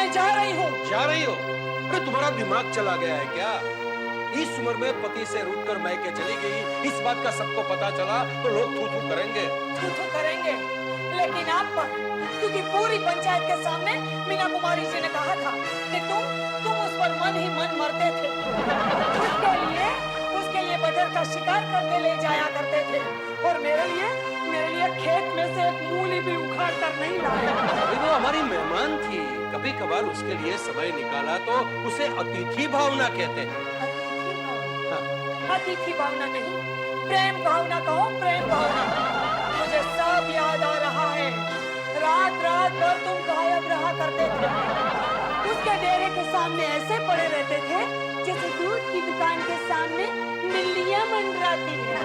मैं जा रही हूँ। जा रही हो? अरे तुम्हारा दिमाग चला गया है क्या? इस उम्र में पति से रूठकर मैके चली गई, इस बात का सबको पता चला तो लोग थू थू करेंगे। थू थू करेंगे, लेकिन आप पर, क्योंकि पूरी पंचायत के सामने मीना कुमारी जी ने कहा था कि तुम उस पर मन ही मन मरते थे। उसके लिए बटर का शिकार करने ले जाया करते थे, और मेरे लिए खेत में से एक मूली भी उखाड़ कर नहीं लाए। अरे वो हमारी मेहमान थी, कभी कभार उसके लिए समय निकाला तो उसे अतिथि भावना कहते हैं। अतिथि भावना नहीं, प्रेम भावना कहो, प्रेम भावना। मुझे सब याद आ रहा है। रात रात भर तुम गायब रहा करते थे, उसके डेरे के सामने ऐसे पड़े रहते थे जैसे दूध की दुकान के सामने मिल्लियां मंडराती है।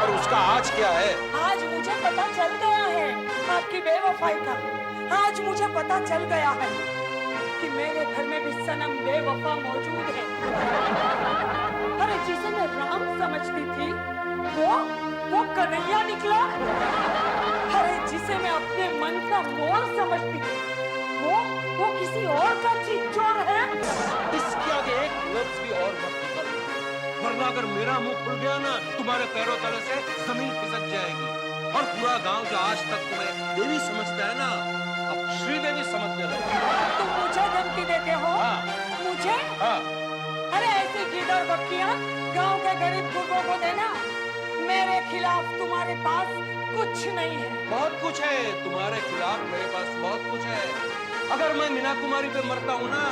पर उसका आज क्या है? आज मुझे पता चल गया है आपकी बेवफाई का। आज मुझे पता चल गया है कि मेरे घर में भी सनम बेवफा मौजूद है। अरे जिसे मैं राम समझती थी वो कन्हैया निकला। अरे जिसे मैं अपने मन का मोर समझती थी वो किसी और का चित्चोर है। इसके आगे एक लफ्ज भी और मत निकालो, वरना अगर मेरा मुंह खुल गया ना, तुम्हारे पैरों तले से जमीन खिसक जाएगी। और पूरा गांव जो आज तक तुम्हें देवी समझता है ना, अब श्रीदेवी समझने लगा। तुम मुझे धमकी देते हो? हाँ। मुझे? हाँ। अरे ऐसी गिदड़ बक्कियां गांव के गरीब गुरबों को देना, मेरे खिलाफ तुम्हारे पास कुछ नहीं है। बहुत कुछ है तुम्हारे खिलाफ, मेरे पास बहुत कुछ है। अगर मैं मीना कुमारी पे मरता हूँ ना,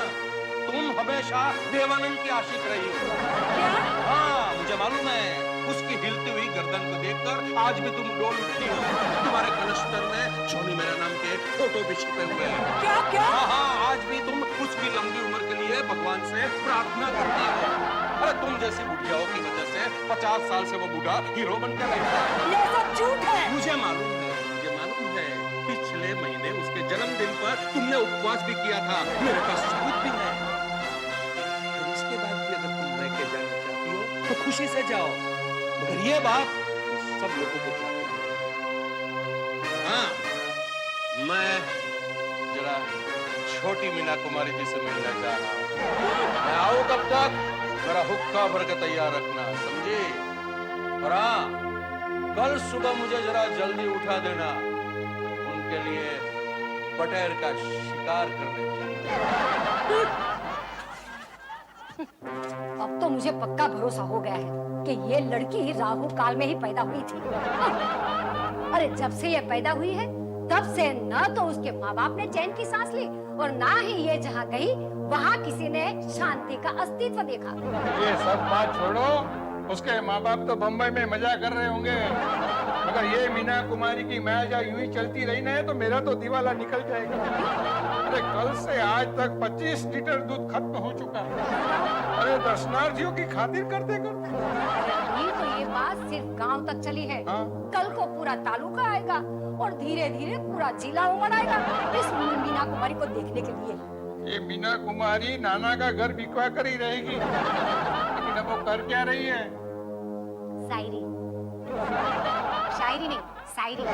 तुम हमेशा देवानंद की आशिक रही हो। क्या? हाँ, मुझे मालूम है। उसकी हिलती हुई गर्दन को देखकर आज भी तुम डोल उठती हो। तुम्हारे कलस्तर में जोनी मेरा नाम के फोटो भी छिपे हुए हैं। क्या क्या? हाँ, आज भी तुम उसकी लंबी उम्र के लिए भगवान से प्रार्थना करती हो। अरे तुम जैसी बुढ़ियाओं की वजह से 50 साल से वो बूढ़ा हीरो बनकर रहता है। ये सब झूठ है। मुझे मालूम है। पिछले महीने उसके जन्मदिन पर तुमने उपवास भी किया था, मेरे पास सबूत भी है। इसके बाद भी अगर तुम मैके जाना चाहती हो तो खुशी से जाओ, मगर ये बात सब लोगों को जाननी है। हाँ, मैं जरा छोटी मीना कुमारी जी से मिलने जा रहा हूँ। मैं आऊँ तब तक मेरा हुक्का भर के तैयार रखना, समझी? और हाँ, कल सुबह मुझे जरा जल्दी उठा देना, उनके लिए बटेर का शिकार करने चाहिए। अब तो मुझे पक्का भरोसा हो गया है कि ये लड़की ही राहु काल में ही पैदा हुई थी। अरे जब से ये पैदा हुई है तब से न तो उसके माँ बाप ने चैन की सांस ली और ना ही ये जहाँ गई वहाँ किसी ने शांति का अस्तित्व देखा। ये सब बात छोड़ो, उसके माँ बाप तो बम्बई में मजा कर रहे होंगे, मगर ये मीना कुमारी की मैया यूं ही चलती रही ना तो मेरा तो दिवाला निकल जाएगा। अरे कल से आज तक 25 लीटर दूध खत्म हो चुका है। अरे दर्शनार्थियों की खातिर करते करते। अभी तो ये बात सिर्फ गांव तक चली है। हाँ? कल को पूरा तालुका आएगा और धीरे धीरे पूरा जिला उमड़ आएगा इस मीना कुमारी को देखने के लिए। ये मीना कुमारी नाना का घर बिकवा कर ही रहेगी, लेकिन अब वो कर क्या रही है? शायरी नहीं, शायरी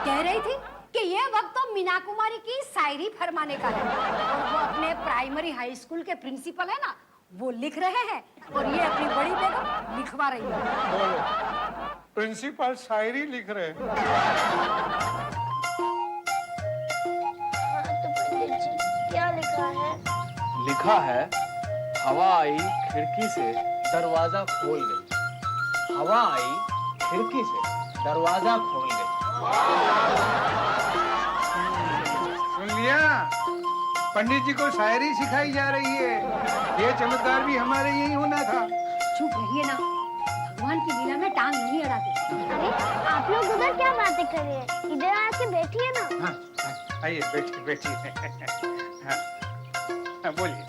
कह रही थी कि ये वक्त तो मीना कुमारी की शायरी फरमाने का है और वो अपने प्राइमरी हाई स्कूल के प्रिंसिपल है ना, वो लिख रहे हैं और ये अपनी बड़ी बेगम लिखवा रही है। बोलो, प्रिंसिपल शायरी लिख रहे हैं? तो पंडित जी क्या लिखा है? लिखा है, हवा आई खिड़की से दरवाजा खोल गई। हवा आई खिड़की से दरवाजा खोल गई। सुन लिया? पंडित जी को शायरी सिखाई जा रही है। ये चमत्कार भी हमारे यही होना था। चुप रहिए ना, भगवान की लीला में टांग नहीं अड़ाते। अरे आप लोग उधर क्या बातें कर रहे हैं? इधर आके बैठिए ना। हाँ, आइए बैठिए बैठिए। हाँ, बोलिए।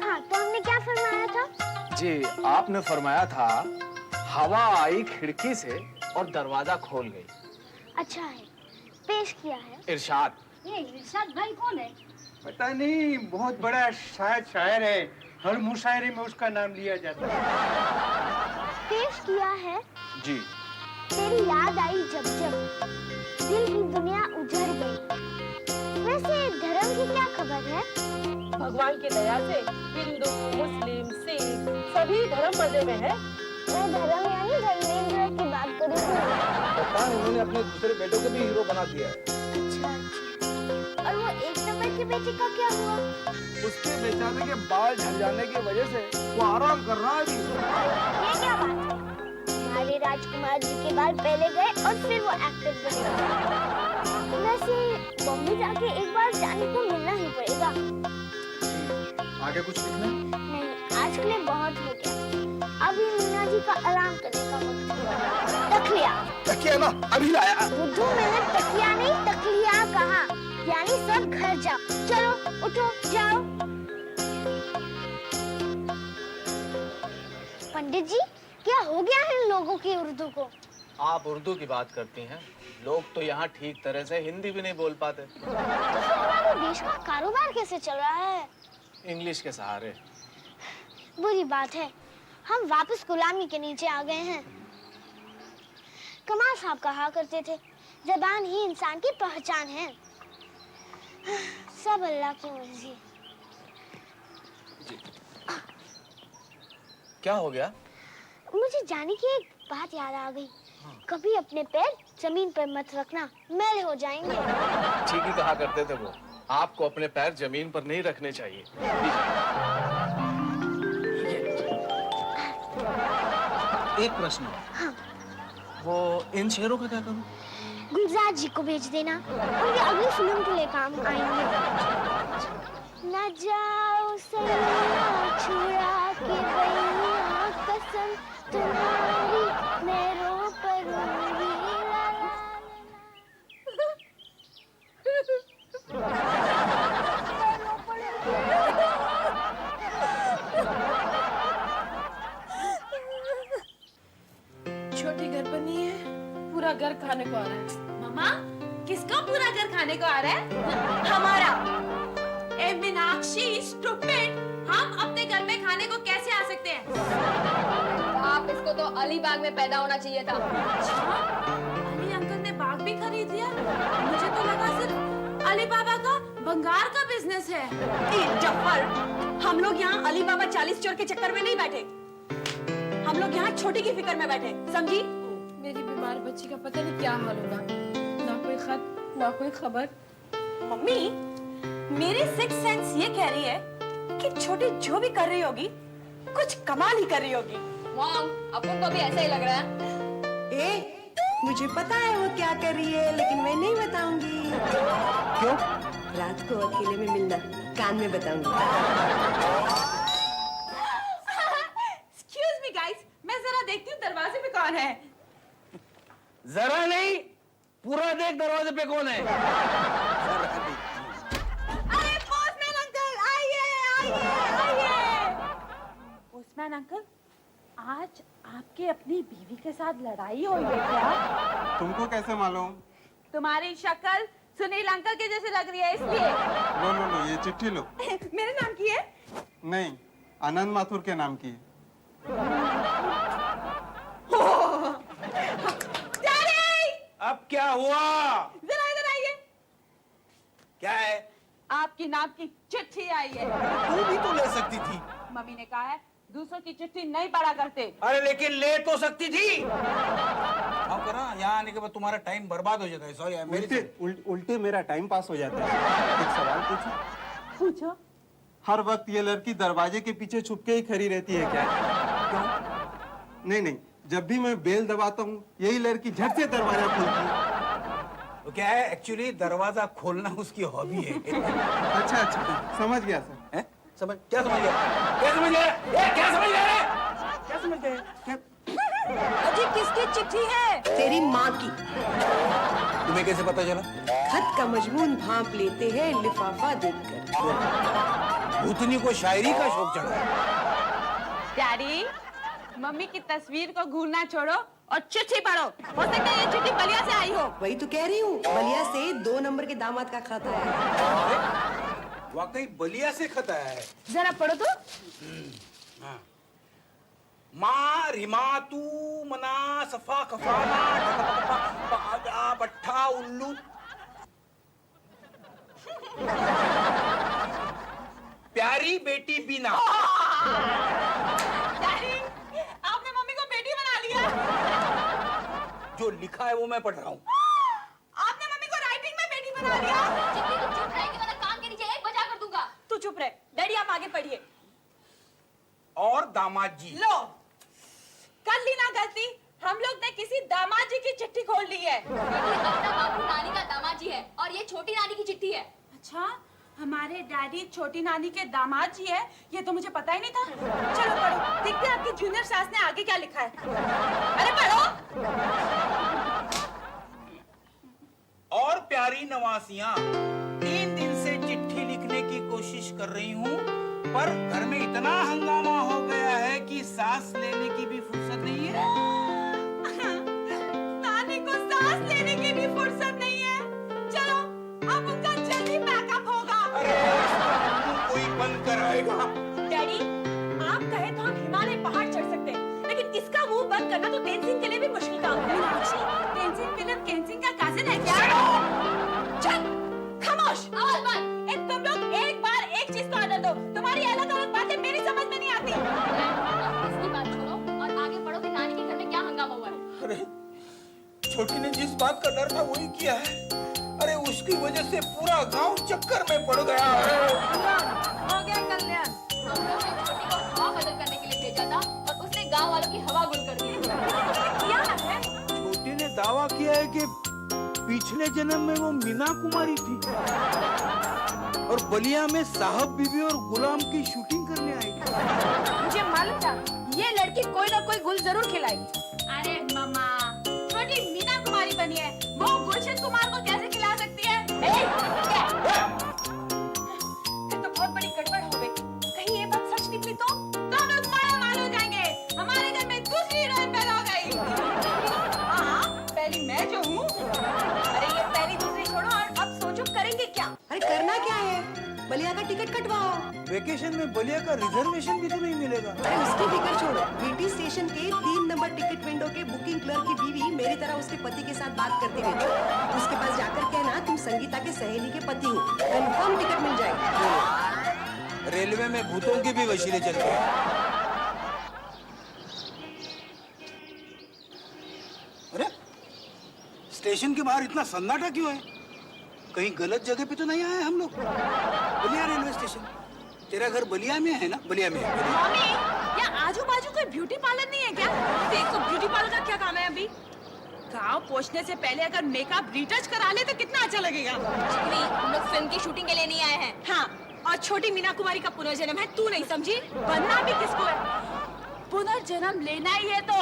हाँ, तो हमने क्या फरमाया था? जी, आपने फरमाया था हवा आई खिड़की से और दरवाजा खोल गई। अच्छा है, पेश किया है। इरशाद। ये इरशाद भाई कौन है? पता नहीं, बहुत बड़ा शायर है, हर मुशायरे में उसका नाम लिया जाता है। पेश किया है। जी। तेरी याद आई जब जब दिल की दुनिया उजड़ गई। वैसे धर्म की क्या खबर है? भगवान की दया से हिंदू, मुस्लिम, सिख सभी धर्म मजे में है। मैं धर्म यानी धर्मेंद्र की बात करी थी। पता है उन्होंने अपने दूसरे बेटों को भी हीरो बना दिया है। अच्छा अच्छा। और वो 1 नंबर की बेटी का क्या हुआ? उसके बेचारे के बाल झड़ जाने की वजह से वो आराम कर रहा है अभी। ये क्या बात है? हमारे राजकुमार जी के बाल पहले गए और फिर वो एक्टर बने। वैसे बॉम्बे जाके एक बार जाने को मिलना ही पड़ेगा। आगे कुछ लिखना? नहीं, आज के लिए बहुत हो गया। अभी मीना जी का आराम करने का वक्त है। तकिया। तकिया ना अभी लाया। बुद्धू, मैंने तकिया नहीं तकलिया कहा। यानी सब घर जाओ। चलो उठो जाओ। पंडित जी, क्या हो गया है इन लोगों की उर्दू को? आप उर्दू की बात करती हैं, लोग तो यहाँ ठीक तरह से हिंदी भी नहीं बोल पाते। तो फिर हमारे देश का कारोबार कैसे चल रहा है? इंग्लिश के सहारे। बुरी बात है, हम वापस गुलामी के नीचे आ गए हैं। कमाल साहब कहा करते थे, ज़बान ही इंसान की पहचान है। सब अल्लाह की मर्जी। क्या हो गया? मुझे जाने की एक बात याद आ गई। कभी अपने पैर जमीन पर मत रखना, मैले हो जाएंगे। ठीक ही कहा करते थे वो। आपको अपने पैर जमीन पर नहीं रखने चाहिए। एक प्रश्न। हाँ। वो इन शेरों का क्या करूं? गुलजार जी को भेज देना, उनकी अगली फिल्म के लिए काम आएंगे। न जाओ सैया छुड़ा के बैया कसम तुम्हारी मैं रो परूंगी। ला ला छोटी घर बनी है, पूरा घर खाने को आ रहा है। मामा, किसका पूरा घर खाने को आ रहा है? हमारा। ए मीनाक्षी, स्टूपिड, हम अपने घर में खाने को कैसे आ सकते हैं? आप इसको तो अलीबाग में पैदा होना चाहिए था। अली अंकल ने बाग भी खरीद लिया। मुझे तो लगा सिर्फ अली बाबा का भंगार का बिजनेस है। जफर, हम लोग यहाँ अली बाबा 40 चोर के चक्कर में नहीं बैठे। हम लोग यहाँ छोटी की फिक्र में बैठे, समझी? मेरी बीमार बच्ची का पता नहीं क्या हाल होगा। ना कोई खत, ना कोई खबर। मम्मी, मेरी सिक्स सेंस ये कह रही है कि छोटी जो भी कर रही होगी कुछ कमाल ही कर रही होगी। मॉम, अपन को भी ऐसा ही लग रहा है। ए, मुझे पता है वो क्या कर रही है, लेकिन मैं नहीं बताऊंगी। क्यों? रात को अकेले में मिलना, कान में बताऊंगी। Excuse me guys, मैं जरा देखती हूँ दरवाजे पे कौन है। जरा नहीं, पूरा देख दरवाजे पे कौन है। अरे पोस्टमैन अंकल, आइए आइए आइए। पोस्टमैन अंकल, आज आपके अपनी बीवी के साथ लड़ाई हुई है क्या? तुमको कैसे मालूम? तुम्हारी शक्ल सुनील अंकल के जैसे लग रही है इसलिए। लो लो लो, ये चिट्ठी लो। मेरे नाम की है? नहीं, आनंद माथुर के नाम की है। डैडी! अब क्या हुआ? जरा इधर आइए। क्या है? आपकी नाम की चिट्ठी आई है। तू भी तो ले सकती थी। मम्मी ने कहा है दूसरों की चिट्ठी नहीं पढ़ा करते। अरे लेकिन ले तो सकती थी। हाँ करा, यहाँ आने के बाद तुम्हारा टाइम बर्बाद हो जाता है। सॉरी उल्टे मेरा टाइम पास हो जाता है। एक सवाल पूछूं? पूछो। हर वक्त ये लड़की दरवाजे के पीछे छुप के ही खड़ी रहती है क्या? क्यों? नहीं नहीं, जब भी मैं बेल दबाता हूँ यही लड़की झट से दरवाजा खोलती है। तो क्या है, एक्चुअली दरवाजा खोलना उसकी हॉबी है। अच्छा अच्छा, समझ गया सर। हैं? क्या समझ गया? क्या समझ गया? क्या समझ गया? क्या समझ गए? क्या? अजी, किसकी चिट्ठी है? तेरी माँ की। तुम्हें कैसे पता चला? खत का मजमून भांप लेते हैं लिफाफा देखकर। भूतनी को शायरी का शौक चढ़ा। डैडी, मम्मी की तस्वीर को घूरना छोड़ो और चिट्ठी पढ़ो। हो सकता है ये चिट्ठी बलिया से आई हो। वही तो कह रही हूँ, बलिया से 2 नंबर के दामाद का खत आया है। वाकई बलिया से खत आया है। जरा पढ़ो तो। माँ रिमा तू मना सफा कफाना आजा बट्ठा उल्लू। प्यारी बेटी बीना। डैडी, आपने मम्मी को बेटी बना लिया। जो लिखा है वो मैं पढ़ रहा हूँ। आपने मम्मी को राइटिंग में बेटी बना लिया। जितनी तुम चुप रहेगी वरना कान के नीचे एक बजा कर दूंगा। तू चुप रहे। डैडी आप आगे पढ़िए। और दामाद जी। लो, कर ली ना गलती। हम लोग ने किसी दामाद जी की चिट्ठी खोल ली है। अपना बाबू नानी का दामाद जी है और ये छोटी नानी की चिट्ठी है। अच्छा, हमारे डैडी छोटी नानी के दामाद जी है, ये तो मुझे पता ही नहीं था। चलो पढ़ो, देखते हैं आपकी जूनियर सास ने आगे क्या लिखा है। अरे पढ़ो। और प्यारी नवासियां, 3 दिन से चिट्ठी लिखने की कोशिश कर रही हूँ, पर घर में इतना हंगामा हो गया है कि सांस लेने की भी फुर्सत नहीं है। नानी को सांस लेने की भी फुर्सत नहीं है। चलो, अब उनका जल्दी पैकअप होगा। अरे इसका मुंह कोई बंद कराएगा। डैडी, आप कहे तो हम हिमालय पहाड़ चढ़ सकते हैं, लेकिन इसका मुंह बंद करना तो तेनजिंग के लिए भी मुश्किल काम है। तेनजिंग फिल्म केनजिंग का कजिन है क्या? चल, खामोश। आवाज बंद। तुम लोग एक बार एक चीज को आदर दो। तुम्हारी अलग अलग बातें मेरी समझ में नहीं आती। इसकी बात छोड़ो और आगे बढ़ो कि नानी के घर में क्या हंगामा हुआ है। अरे छोटी ने जिस बात का डर था वही किया है। अरे उसकी वजह से पूरा गांव चक्कर में पड़ गया है। हो गया कल्याण। हम लोग ने छोटी को हवा बदल करने के लिए भेजा था और उसने गांव वालों की हवा गुल कर दी। क्या है? छोटी ने दावा किया है कि पिछले जन्म में वो मीना कुमारी थी और बलिया में साहब बीबी और गुलाम की शूटिंग करने आई थी। मुझे मालूम था ये लड़की कोई ना कोई गुल जरूर खिलाएगी। अरे मम्मा, छोटी मीना कुमारी बनी है, वो गुलशन कुमार को कैसे खिला सकती है? क्या? फिर तो बहुत बड़ी गड़बड़ हो गई। कहीं ये बात सच निकली तो लोग माल हो जाएंगे। हमारे घर में दूसरी हीरोइन पैदा हो गई। हाँ, पहली मैं जो हूँ। अरे ये पहली दूसरी छोड़ो और अब सोचो करेंगे क्या? अरे करना क्या है? बलिया का टिकट कटवाओ। वेकेशन में बलिया का रिजर्वेशन भी तो नहीं मिलेगा। अरे उसकी फिक्र छोड़ो। बीटी स्टेशन के 3 नंबर टिकट विंडो के बुकिंग क्लर्क की बीवी मेरी तरह उसके पति के साथ बात करती रहती है। उसके पास जाकर कहना तुम संगीता के सहेली के पति हो, कंफर्म टिकट मिल जाएगी। रेलवे में भूतों के भी वसीले चलते हैं। अरे स्टेशन के बाहर इतना सन्नाटा क्यों है? कहीं गलत जगह पे तो नहीं आए हम लोग? Ballia railway station. तेरा घर बलिया में है ना? बलिया में है। मम्मी, या आजू बाजू कोई ब्यूटी पार्लर नहीं है क्या? देखो ब्यूटी पार्लर का क्या काम है अभी? गाँव पहुँचने से पहले अगर मेकअप रिटच करा ले तो कितना अच्छा लगेगा। हम लोग फिल्म की शूटिंग के लिए नहीं आए हैं। हाँ, और छोटी मीना कुमारी का पुनर्जन्म है, तू नहीं समझी? बनना भी किसको है? पुनर्जन्म लेना ही है तो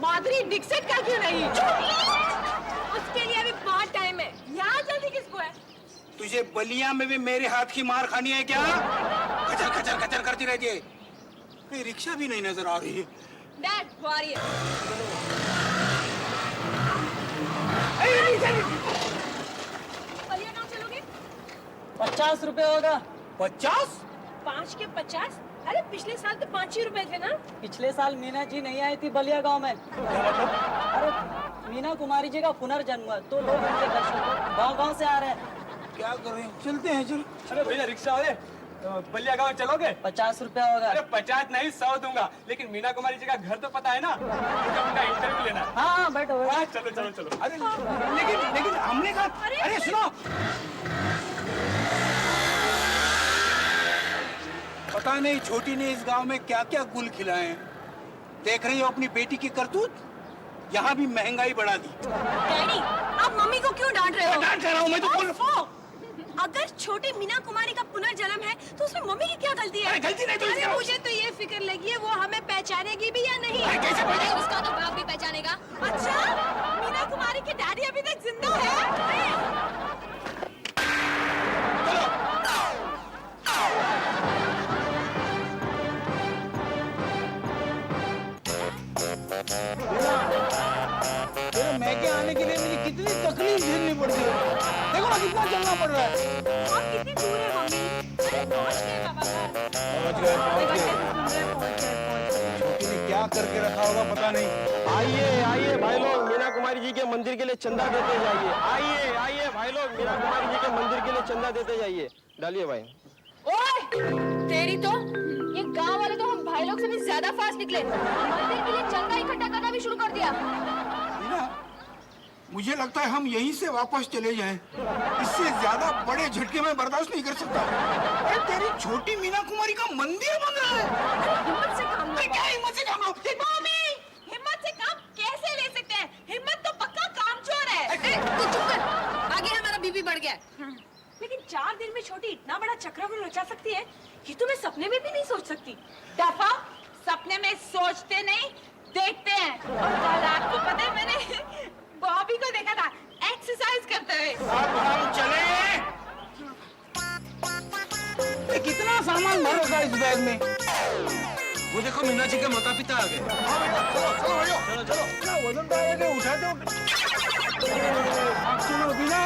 माधुरी दीक्षित का क्यों नहीं? उसके लिए अभी बहुत टाइम है। यहाँ जल्दी किसको है? तुझे बलिया में भी मेरे हाथ की मार खानी है क्या? खचर खचर खचर करती रहती है। कहीं रिक्शा भी नहीं नजर आ रही है। डैड, वो आ रही है। बलिया कहाँ चलोगे? 50 रुपए होगा। 50? 5 के 50? अरे पिछले साल तो 5 ही रुपए थे ना? पिछले साल मीना जी नहीं आई थी बलिया गांव में। अरे मीना कुमारी जी का पुनर्जन्म हुआ तो लोग उनके दर्शन को गांव-गांव से आ रहे हैं। क्या करें? चलते हैं चलो। अरे भैया रिक्शा वाले, बलिया गाँव चलोगे? 50 रुपया होगा। अरे 50 नहीं 100 दूंगा, लेकिन मीना कुमारी जी का घर तो पता है ना? मुझे उनका इंटरव्यू लेना है। हाँ बैठो बैठो। हाँ, चलो चलो चलो। अरे लेकिन हमने कहा। अरे सुनो, पता नहीं छोटी ने इस गांव में क्या क्या गुल खिलाए हैं। देख रही हो अपनी बेटी की करतूत? यहाँ भी महंगाई बढ़ा दी। डैडी, आप मम्मी को क्यों डांट रहे हो? डांट रहा हूँ मैं तो। अगर छोटी मीना कुमारी का पुनर्जन्म है तो उसमें मम्मी की क्या गलती है? अरे गलती नहीं तो अरे इसका- मुझे तो ये फिक्र लगी है वो हमें पहचानेगी भी या नहीं। अरे कैसे अरे उसका तो बाप भी पहचानेगा। अच्छा, मीना कुमारी के डैडी अभी तक जिंदा है? तेरे मैके आने के लिए मुझे कितनी तकलीफ झेलनी पड़ती है। देखो ना कितना चलना पड़ रहा है। और कितनी दूर है मम्मी? अरे पहुंच गए बाबा घर। पहुंच गए। छोटी ने क्या करके रखा होगा पता नहीं। आइए आइए भाई लोग, मीना कुमारी जी के मंदिर के लिए चंदा देते जाइए। आइए आइए भाई लोग, मीना कुमारी जी के मंदिर के लिए चंदा देते जाइए। डालिए भाई। ओए, तेरी तो ये गांव वाले तो हम भाई लोग से भी ज्यादा फास्ट निकले, मंदिर के लिए चंदा इकट्ठा करना भी शुरू कर दिया। मीना, मुझे लगता है हम यहीं से वापस चले जाएं। इससे ज्यादा बड़े झटके मैं बर्दाश्त नहीं कर सकता। अरे तेरी छोटी मीना कुमारी का मंदिर बन रहा है। हिम्मत से काम लो। क्या हिम्मत से काम लो? मम्मी, हिम्मत से काम कैसे ले सकते हैं? हिम्मत तो पक्का कामचोर है। तू चुप कर, आगे हमारा बीबी बढ़ गया। लेकिन 4 दिन में छोटी इतना बड़ा चक्रव्यूह रचा सकती है, ये तो मैं सपने में भी नहीं सोच सकती। दफा सपने में सोचते नहीं, देखते हैं। और कल रात को पता है मैंने बॉबी को देखा था एक्सरसाइज करते हुए। अब हम चले। ये कितना सामान भर होगा इस बैग में? वो देखो मीना जी के माता पिता आ गए। चलो चलो, वजन तो आगे उठा दो। सुनो बिना,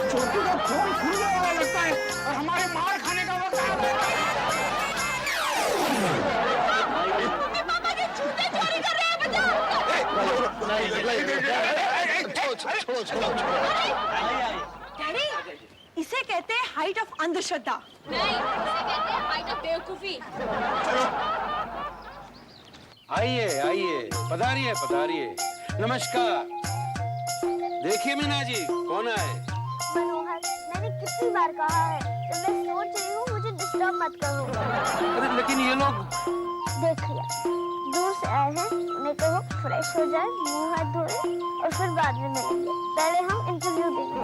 छोटू का खून खुल गया लगता है और हमारे मार खाने का वक्त आ गया। मम्मी पापा के जूते चोरी कर रहे हैं, बचाओ। डैडी, इसे कहते हैं हाइट ऑफ अंधश्रद्धा। नहीं, इसे कहते हैं हाइट ऑफ बेवकूफी। आइए आइए, पधारिए पधारिए। नमस्कार। देखिए मीना जी, कौन आए? मनोहर, मैंने कितनी बार कहा है तो मैं सोच रही हूँ, मुझे डिस्टर्ब मत करो। अरे लेकिन ये लोग देख लिया, दूर से आए हैं, उन्हें कहो फ्रेश हो जाए, मुंह हाथ धोए और फिर बाद में मिलेंगे। पहले हम इंटरव्यू देंगे।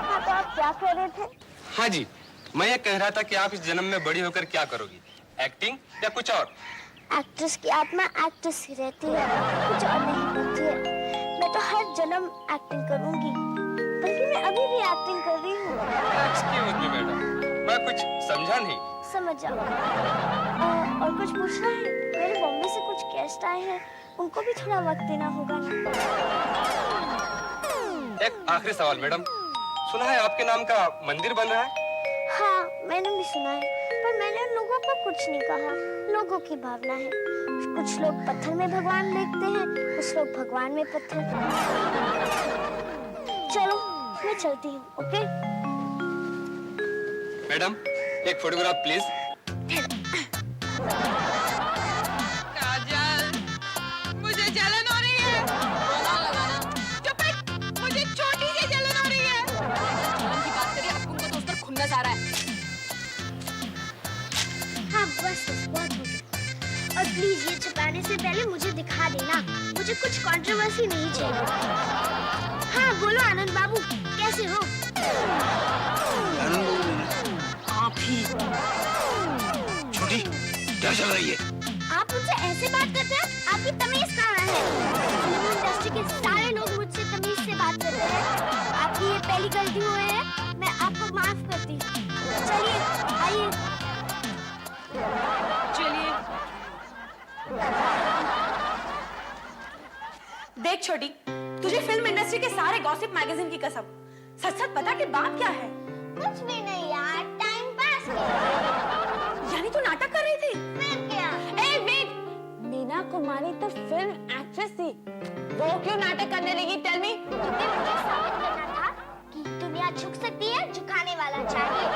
हाँ, तो आप क्या कह रहे थे? हाँ जी, मैं ये कह रहा था कि आप इस जन्म में बड़ी होकर क्या करोगी, एक्टिंग या कुछ और? एक्ट्रेस की आत्मा एक्ट्रेस ही रहती है, कुछ और नहीं करती है। मैं तो हर जन्म एक्टिंग करूंगी, बल्कि मैं अभी भी एक्टिंग कर रही हूँ। एक्सक्यूज मी मैडम, मैं कुछ समझा नहीं। समझ जाओ। और कुछ पूछना है? मेरे बॉम्बे से कुछ गेस्ट आए हैं, उनको भी थोड़ा वक्त देना होगा ना। एक आखिरी सवाल मैडम, सुना है आपके नाम का मंदिर बन रहा है? हाँ, मैंने भी सुना है, पर मैंने उन लोगों को कुछ नहीं कहा। लोगों की भावना है। कुछ लोग पत्थर में भगवान देखते हैं, कुछ लोग भगवान में पत्थर। चलो, मैं चलती हूँ, ओके? मैडम, एक फोटोग्राफ प्लीज। काजल, मुझे जलन हो रही है। चुप है, मुझे छोटी सी जलन हो रही है। जलन की बात करिए, अब उनको तो उस पर खुन्नस आ रहा है। हाँ, बस बहुत हो गया। और प्लीज ये छुपाने से पहले मुझे दिखा देना। मुझे कुछ कंट्रोवर्सी नहीं चाहिए। हाँ, बोलो आनंद बाबू, कैसे हो? आप ही। छोटी, क्या चल रही है? आप मुझसे ऐसे बात करते हैं? आपकी तमीज कहाँ है? फिल्म इंडस्ट्री के सारे लोग मुझसे तमीज से बात करते हैं। आपकी ये पहली गलती हुई है, मैं आपको माफ करती हूँ। चलिए, आइए। चलिए। देख छोटी, तुझे फिल्म इंडस्ट्री के सारे गॉसिप मैगजीन की कसम, सच सच बता कि बात क्या है? कुछ भी नहीं यार, टाइम पास किया। यानी तू नाटक कर रही थी? फिर क्या? ए वेट, मीना कुमारी तो फिल्म एक्ट्रेस थी, वो क्यों नाटक करने लगी? Tell me. क्योंकि मुझे साबित करना था कि दुनिया झुक सकती है, झुकाने वाला चाहिए।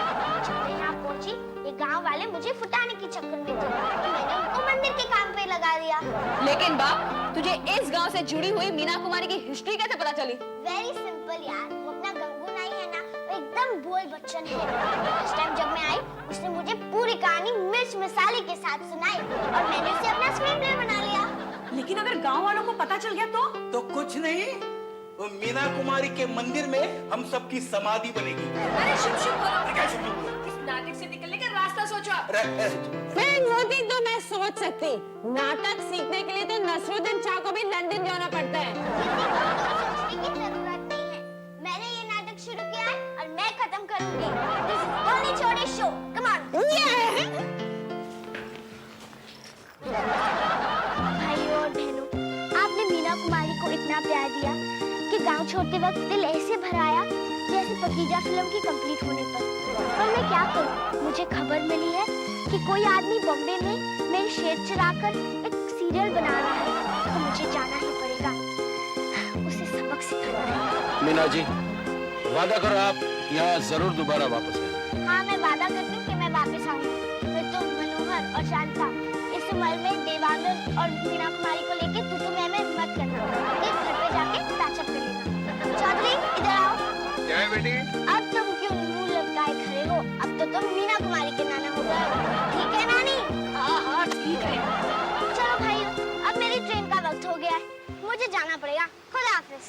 जब मैं यहाँ पहुंची, ये गांव वाले मुझे फुटाने के चक्कर में थे, तो मैंने उनको मंदिर के काम पे लगा दिया। लेकिन बाप, तुझे इस गांव से जुड़ी हुई मीना कुमारी की हिस्ट्री कैसे पता चली? वेरी सिंपल यार, वो अपना गंगू नहीं है ना, वो एकदम बोल बच्चन है। उस टाइम जब मैं आई, उसने मुझे पूरी कहानी मिर्च मसाले के साथ सुनाई और मैंने उसे अपना स्क्रीन प्ले बना लिया। लेकिन अगर गांव वालों को पता चल गया तो कुछ नहीं, वो मीना कुमारी के मंदिर में हम सबकी समाधि बनेगी। अरे शुभ शुभ बोलो। क्या शुभ शुभ बोलो? इस नाटक से निकलने का रास्ता सोचो। फिल्म होती तो मैं सोच सकती, नाटक सीखने के लिए तो नसरुद्दीन शाह को भी लंदन जाना पड़ता है। सोचने की जरूरत नहीं है, मैंने ये नाटक शुरू किया है और मैं खत्म करूंगी। This is only छोटे शो, come on। भाइयों और बहनों, आपने मीना कुमारी को इतना प्यार दिया कि गांव छोड़ते वक्त दिल ऐसे भर आया जैसे पकीजा फिल्म की कंप्लीट होने पर। और मैं क्या करूं, मुझे खबर मिली है कि कोई आदमी बॉम्बे में मेरे शेर चुराकर एक सीरियल बना रहा है, तो मुझे जाना ही पड़ेगा, उसे सबक सिखाना है। मीना जी, वादा करो आप यहाँ जरूर दोबारा वापस आए। हाँ, मैं वादा करती हूँ कि मैं वापस आऊंगी। फिर तुम मनोहर और शांता इस उम्र में देवानंद और मीना कुमारी को लेके तू मैं मत करना। एक घर पे जाके पैचअप कर लेना। चौधरी इधर आओ। क्या है बेटी? अब तुम क्यों मुंह लटकाए खड़े हो? अब तो तुम मीना कुमारी के नाना हो गए। ठीक है नानी? हाँ हाँ ठीक है। चलो भाइयों, अब मेरी ट्रेन का वक्त हो गया है, मुझे जाना पड़ेगा। खुदा हाफिज।